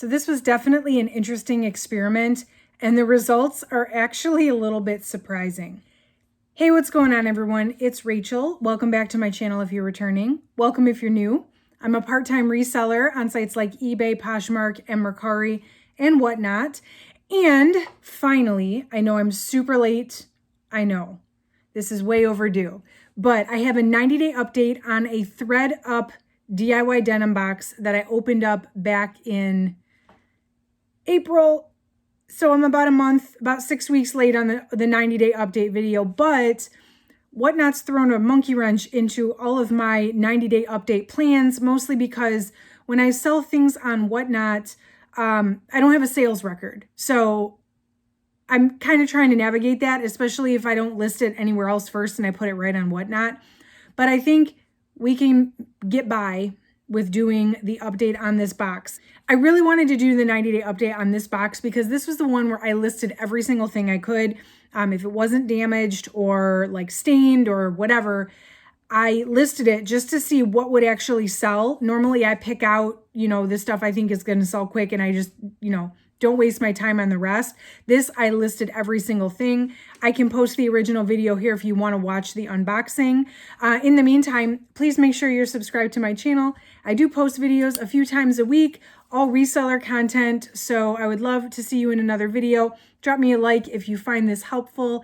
So this was definitely an interesting experiment, and the results are actually a little bit surprising. Hey, what's going on, everyone? It's Rachel. Welcome back to my channel if you're returning. Welcome if you're new. I'm a part-time reseller on sites like eBay, Poshmark, and Mercari, and whatnot. And finally, I know I'm super late. I know this is way overdue, but I have a 90-day update on a Thredup DIY denim box that I opened up back in April. So I'm about 6 weeks late on the 90-day update video, but Whatnot's thrown a monkey wrench into all of my 90-day update plans, mostly because when I sell things on Whatnot, I don't have a sales record. So I'm kind of trying to navigate that, especially if I don't list it anywhere else first and I put it right on Whatnot. But I think we can get by with doing the update on this box. I really wanted to do the 90-day update on this box because this was the one where I listed every single thing I could. If it wasn't damaged or like stained or whatever, I listed it just to see what would actually sell. Normally I pick out, the stuff I think is going to sell quick and I just, don't waste my time on the rest. This, I listed every single thing. I can post the original video here if you want to watch the unboxing. In the meantime, please make sure you're subscribed to my channel. I do post videos a few times a week, all reseller content. So I would love to see you in another video. Drop me a like if you find this helpful.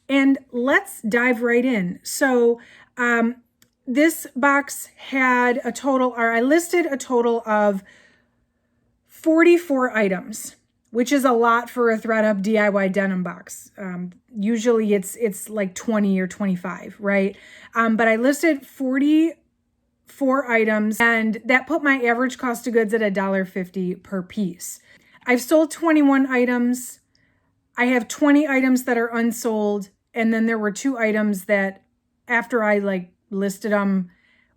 And let's dive right in. So this box had a total, or I listed a total of 44 items, which is a lot for a Thredup DIY denim box. Usually it's like 20 or 25, right? But I listed 44 items, and that put my average cost of goods at $1.50 per piece. I've sold 21 items. I have 20 items that are unsold, and then there were 2 items that after I listed them,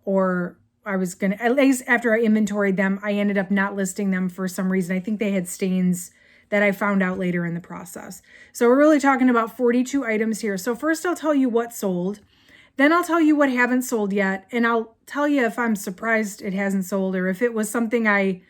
or I was gonna, at least after I inventoried them, I ended up not listing them for some reason. I think they had stains that I found out later in the process. So we're really talking about 42 items here. So first I'll tell you what sold, then I'll tell you what haven't sold yet, and I'll tell you if I'm surprised it hasn't sold or if it was something I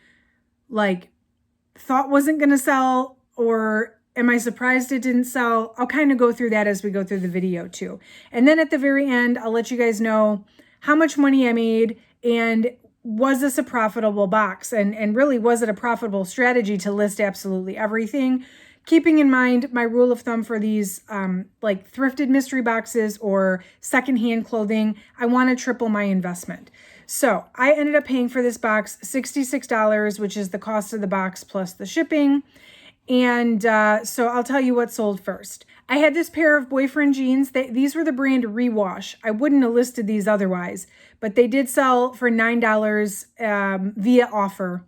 thought wasn't gonna sell, or am I surprised it didn't sell? I'll kind of go through that as we go through the video too. And then at the very end, I'll let you guys know how much money I made and was this a profitable box? And really, was it a profitable strategy to list absolutely everything? Keeping in mind my rule of thumb for these thrifted mystery boxes or secondhand clothing, I want to triple my investment. So I ended up paying for this box $66, which is the cost of the box plus the shipping. And so I'll tell you what sold first. I had this pair of boyfriend jeans. These were the brand Rewash. I wouldn't have listed these otherwise, but they did sell for $9 via offer.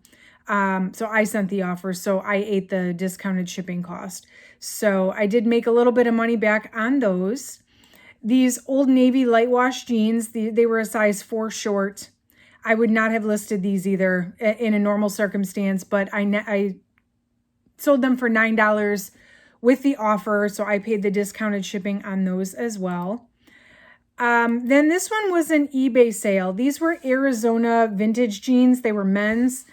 So I sent the offer, so I ate the discounted shipping cost. So I did make a little bit of money back on those. These Old Navy light wash jeans, they were a size 4 short. I would not have listed these either in a normal circumstance, but I sold them for $9 with the offer, so I paid the discounted shipping on those as well. Then this one was an eBay sale. These were Arizona vintage jeans. They were men's.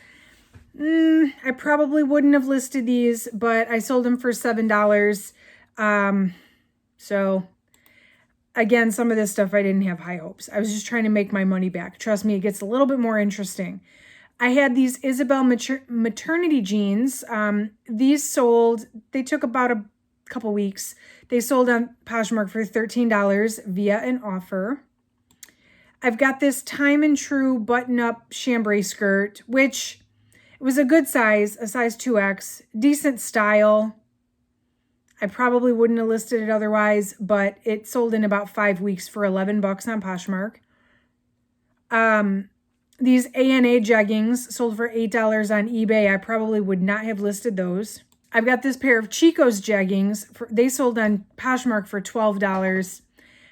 I probably wouldn't have listed these, but I sold them for $7. So again, some of this stuff I didn't have high hopes. I was just trying to make my money back. Trust me, it gets a little bit more interesting. I had these Isabel maternity jeans. These sold, they took about a couple weeks. They sold on Poshmark for $13 via an offer. I've got this Time and True button-up chambray skirt, which was a good size, a size 2X, decent style. I probably wouldn't have listed it otherwise, but it sold in about 5 weeks for $11 on Poshmark. These A&A jeggings sold for $8 on eBay. I probably would not have listed those. I've got this pair of Chico's jeggings. They sold on Poshmark for $12.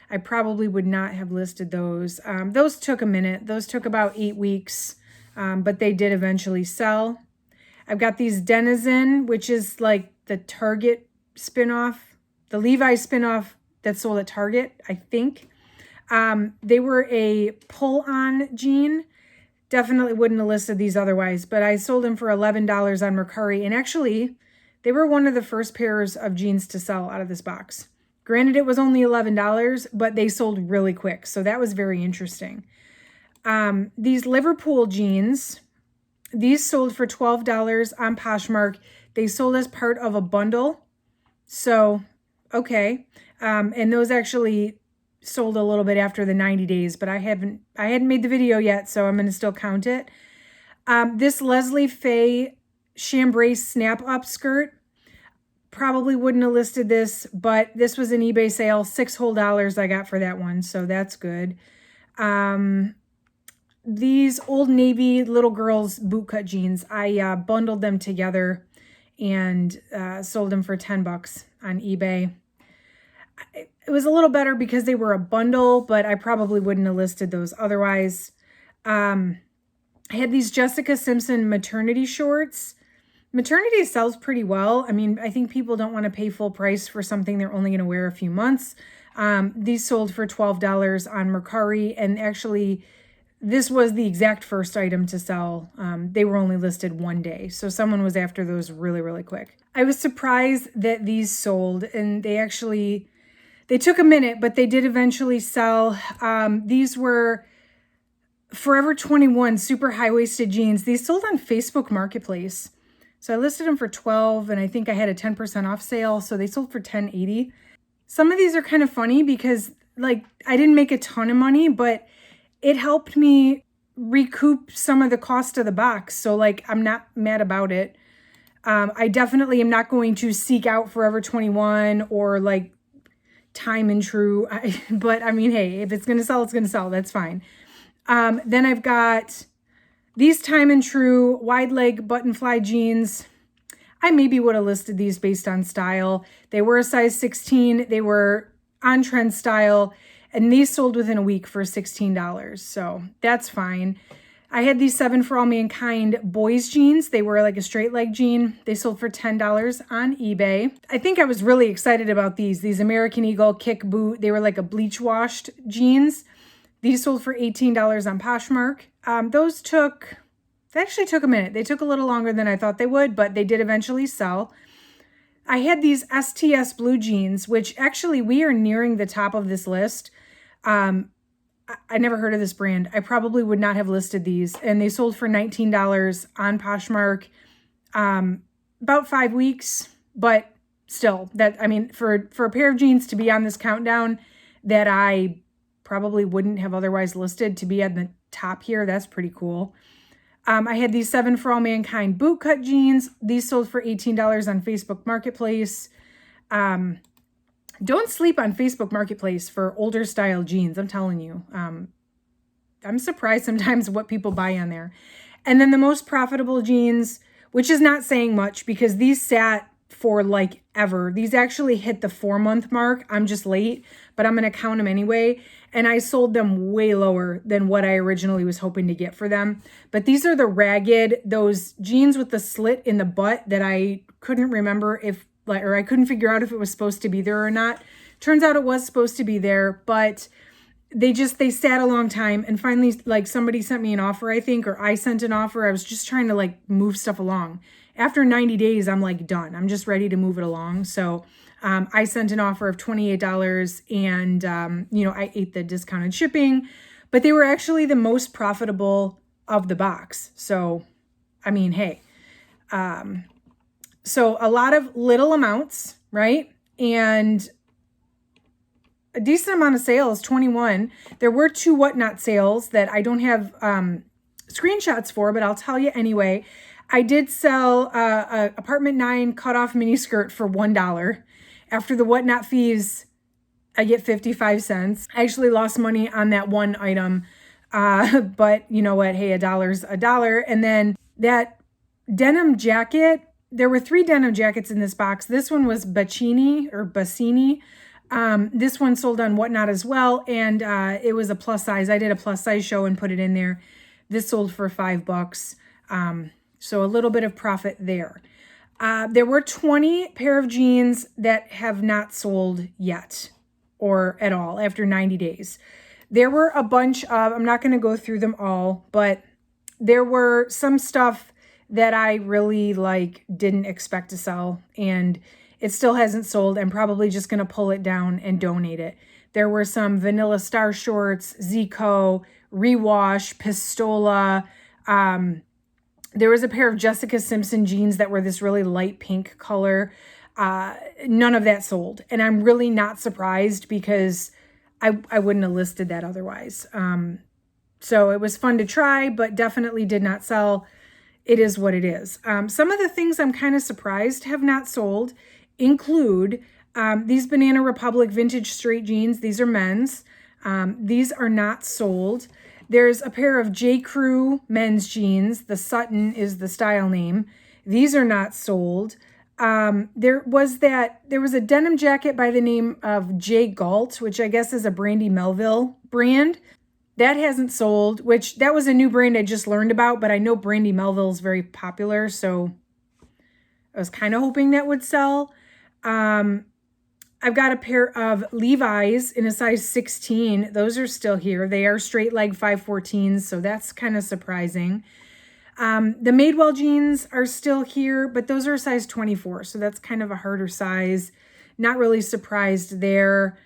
I probably would not have listed those. Those took a minute. Those took about 8 weeks, but they did eventually sell. I've got these Denizen, which is like the Target spinoff, the Levi's spinoff that sold at Target, I think. They were a pull-on jean. Definitely wouldn't have listed these otherwise, but I sold them for $11 on Mercari. And actually, they were one of the first pairs of jeans to sell out of this box. Granted, it was only $11, but they sold really quick. So that was very interesting. These Liverpool jeans, these sold for $12 on Poshmark. They sold as part of a bundle. So, okay. And those actually sold a little bit after the 90 days, but I hadn't made the video yet, so I'm going to still count it. This Leslie Faye chambray snap up skirt, probably wouldn't have listed this, but this was an eBay sale, $6 whole I got for that one, so that's good. These Old Navy little girls bootcut jeans, I bundled them together and sold them for $10 on eBay. It was a little better because they were a bundle, but I probably wouldn't have listed those otherwise. I had these Jessica Simpson maternity shorts. Maternity sells pretty well. I mean, I think people don't want to pay full price for something they're only going to wear a few months. These sold for $12 on Mercari, and actually this was the exact first item to sell. They were only listed one day, so someone was after those really, really quick. I was surprised that these sold, and they took a minute, but they did eventually sell. These were Forever 21 super high-waisted jeans. These sold on Facebook Marketplace. So I listed them for $12, and I think I had a 10% off sale, so they sold for $10.80. Some of these are kind of funny because, like, I didn't make a ton of money, but it helped me recoup some of the cost of the box. So, like, I'm not mad about it. I definitely am not going to seek out Forever 21 or, like, Time and True. But, I mean, hey, if it's going to sell, it's going to sell. That's fine. Then I've got these Time and True wide leg button fly jeans. I maybe would have listed these based on style. They were a size 16. They were on trend style. And these sold within a week for $16. So that's fine. I had these 7 for All Mankind boys jeans. They were like a straight leg jean. They sold for $10 on eBay. I think I was really excited about these American Eagle kick boot. They were like a bleach washed jeans. These sold for $18 on Poshmark. They actually took a minute. They took a little longer than I thought they would, but they did eventually sell. I had these STS blue jeans, which actually we are nearing the top of this list. I never heard of this brand. I probably would not have listed these, and they sold for $19 on Poshmark. About 5 weeks, but still, for a pair of jeans to be on this countdown that I probably wouldn't have otherwise listed to be at the top here, that's pretty cool. I had these 7 for All Mankind bootcut jeans. These sold for $18 on Facebook Marketplace. Don't sleep on Facebook Marketplace for older style jeans. I'm telling you. I'm surprised sometimes what people buy on there. And then the most profitable jeans, which is not saying much because these sat for like ever. These actually hit the 4-month mark. I'm just late, but I'm going to count them anyway. And I sold them way lower than what I originally was hoping to get for them. But these are the ragged, those jeans with the slit in the butt that I couldn't remember or I couldn't figure out if it was supposed to be there or not. Turns out it was supposed to be there, but they sat a long time, and finally, like, somebody sent me an offer, I think, or I sent an offer. I was just trying to, like, move stuff along. After 90 days, I'm, like, done. I'm just ready to move it along. So I sent an offer of $28, and, I ate the discounted shipping, but they were actually the most profitable of the box. So, I mean, hey, so a lot of little amounts, right? And a decent amount of sales, 21. There were 2 whatnot sales that I don't have screenshots for, but I'll tell you anyway. I did sell a Apartment 9 cutoff mini skirt for $1. After the whatnot fees, I get 55 cents. I actually lost money on that one item, but you know what? Hey, $1's $1. And then that denim jacket, there were 3 denim jackets in this box. This one was Bassini. This one sold on Whatnot as well, and it was a plus size. I did a plus size show and put it in there. This sold for $5. So a little bit of profit there. There were 20 pair of jeans that have not sold yet or at all after 90 days. There were a bunch of, I'm not going to go through them all, but there were some stuff that I really like didn't expect to sell, and it still hasn't sold. I'm probably just going to pull it down and donate it. There were some Vanilla Star shorts, Zico, Rewash, Pistola. There was a pair of Jessica Simpson jeans that were this really light pink color. None of that sold. And I'm really not surprised because I wouldn't have listed that otherwise. So it was fun to try, but definitely did not sell. It is what it is. Some of the things I'm kind of surprised have not sold include these Banana Republic vintage straight jeans. These are men's. These are not sold. There's a pair of J. Crew men's jeans. The Sutton is the style name. These are not sold. There was a denim jacket by the name of J. Galt, which I guess is a Brandy Melville brand. That hasn't sold, which that was a new brand I just learned about, but I know Brandy Melville is very popular, so I was kind of hoping that would sell. I've got a pair of Levi's in a size 16. Those are still here. They are straight leg 514s, so that's kind of surprising. The Madewell jeans are still here, but those are a size 24, so that's kind of a harder size. Not really surprised there.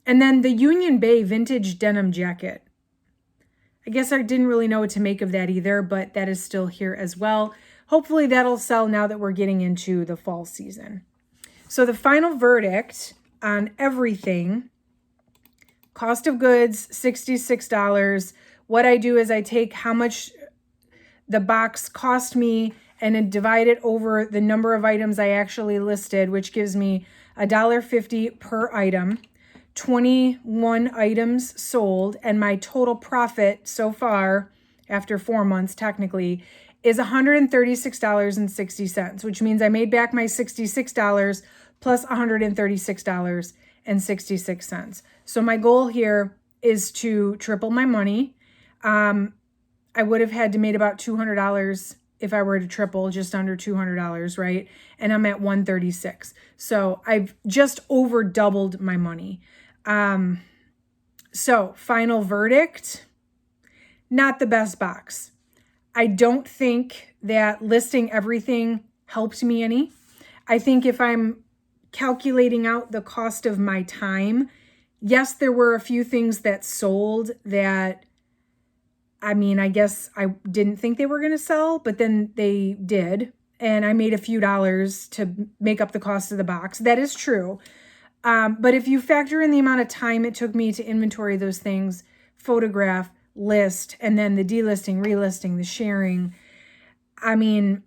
And then the Union Bay vintage denim jacket. I guess I didn't really know what to make of that either, but that is still here as well. Hopefully that'll sell now that we're getting into the fall season. So the final verdict on everything, cost of goods, $66. What I do is I take how much the box cost me and then divide it over the number of items I actually listed, which gives me $1.50 per item. 21 items sold, and my total profit so far, after 4 months technically, is $136.60, which means I made back my $66 plus $136.66. So my goal here is to triple my money. I would have had to made about $200 if I were to triple, just under $200, right? And I'm at $136. So I've just over doubled my money. So final verdict, not the best box. I don't think that listing everything helped me any. I think if I'm calculating out the cost of my time, yes, there were a few things that sold that, I mean, I guess I didn't think they were going to sell, but then they did. And I made a few dollars to make up the cost of the box. That is true. But if you factor in the amount of time it took me to inventory those things, photograph, list, and then the delisting, relisting, the sharing, I mean,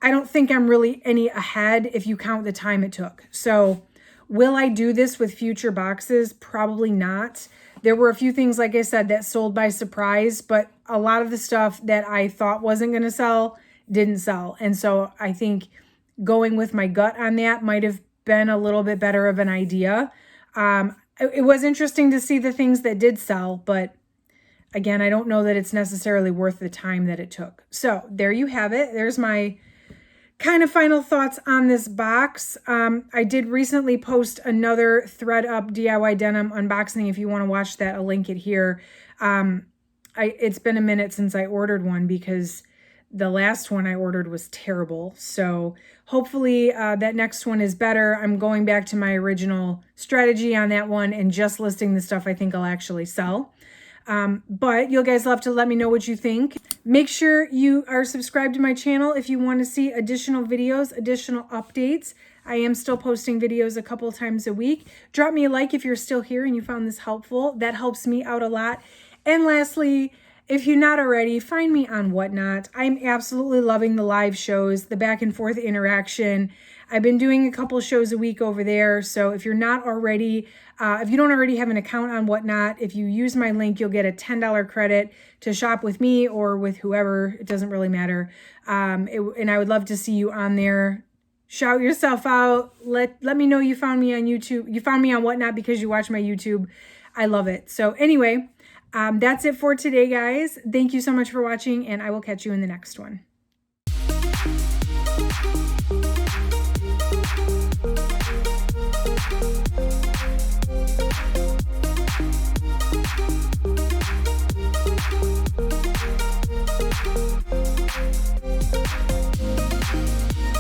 I don't think I'm really any ahead if you count the time it took. So will I do this with future boxes? Probably not. There were a few things, like I said, that sold by surprise, but a lot of the stuff that I thought wasn't going to sell didn't sell. And so I think going with my gut on that might have been a little bit better of an idea. It was interesting to see the things that did sell, but again, I don't know that it's necessarily worth the time that it took. So there you have it. There's my kind of final thoughts on this box. I did recently post another Thredup DIY denim unboxing. If you want to watch that, I'll link it here. It's been a minute since I ordered one because the last one I ordered was terrible. So hopefully that next one is better. I'm going back to my original strategy on that one and just listing the stuff I think I'll actually sell. But you guys will have to let me know what you think. Make sure you are subscribed to my channel if you want to see additional videos, additional updates. I am still posting videos a couple times a week. Drop me a like if you're still here and you found this helpful. That helps me out a lot. And lastly, if you're not already, find me on Whatnot. I'm absolutely loving the live shows, the back and forth interaction. I've been doing a couple shows a week over there. So if you're not already, if you don't already have an account on Whatnot, if you use my link, you'll get a $10 credit to shop with me or with whoever. It doesn't really matter. And I would love to see you on there. Shout yourself out. Let me know you found me on YouTube. You found me on Whatnot because you watch my YouTube. I love it. So anyway, that's it for today, guys. Thank you so much for watching, and I will catch you in the next one.